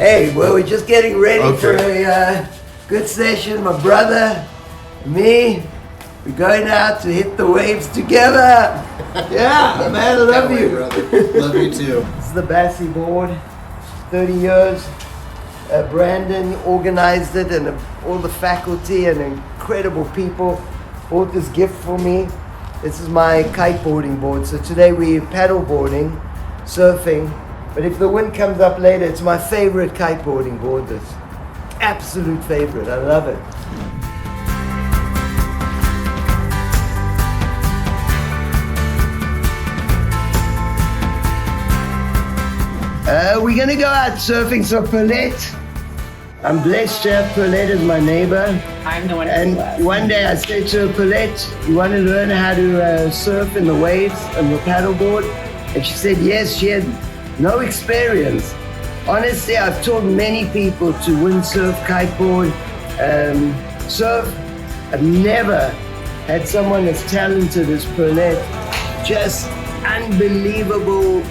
Hey, well, we're just getting ready for a good session. My brother, me, we're going out to hit the waves together. Yeah, man, I love you. Brother. Love you too. This is the BASI board, 30 years. Brandon organized it, and all the faculty and incredible people bought this gift for me. This is my kiteboarding board. So today we're paddleboarding, surfing. But if the wind comes up later, it's my favorite kiteboarding board. This absolute favorite. I love it. We're gonna go out surfing. So Paulette, I'm blessed to have Paulette as my neighbor. I'm the one. And one day I said to her, Paulette, you want to learn how to surf in the waves on your paddleboard? And she said yes. She had no experience. Honestly, I've taught many people to windsurf, kiteboard, surf. I've never had someone as talented as Paulette. Just unbelievable,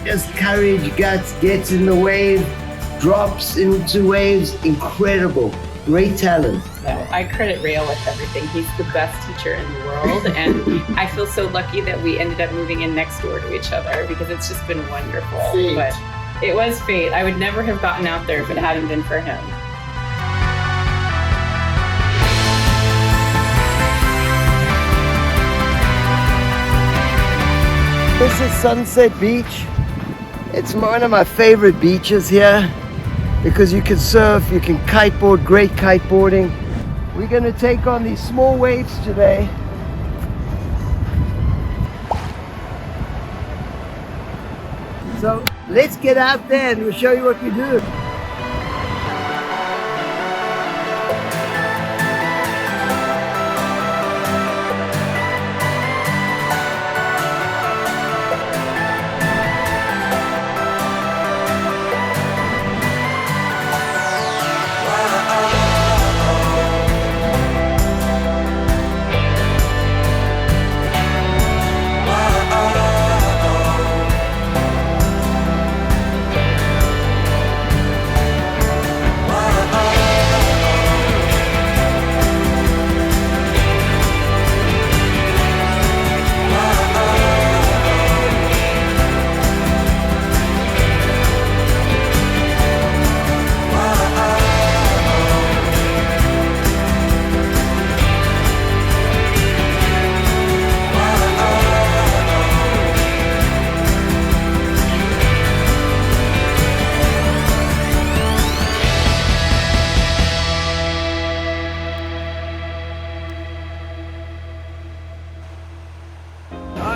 just courage, guts, gets in the wave, drops into waves, incredible, great talent. I credit Rael with everything. He's the best teacher in the world, and I feel so lucky that we ended up moving in next door to each other because it's just been wonderful. Fate. But it was fate. I would never have gotten out there if it hadn't been for him. This is Sunset Beach. It's one of my favorite beaches here because you can surf, you can kiteboard, great kiteboarding. We're going to take on these small waves today. So let's get out there and we'll show you what we do.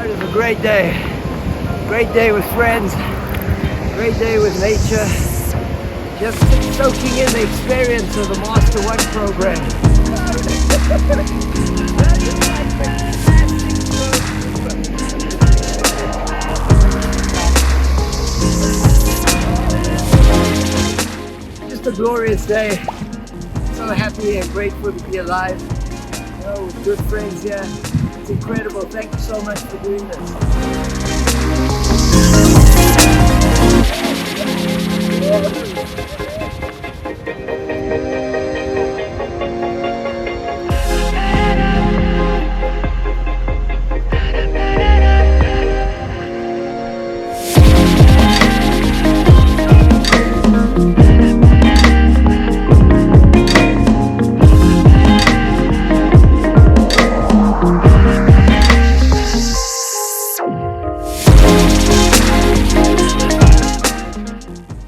It was a great day with friends, great day with nature, just soaking in the experience of the Master One program. Just a glorious day, so happy and grateful to be alive, with good friends here. It's incredible. Thank you so much for doing this.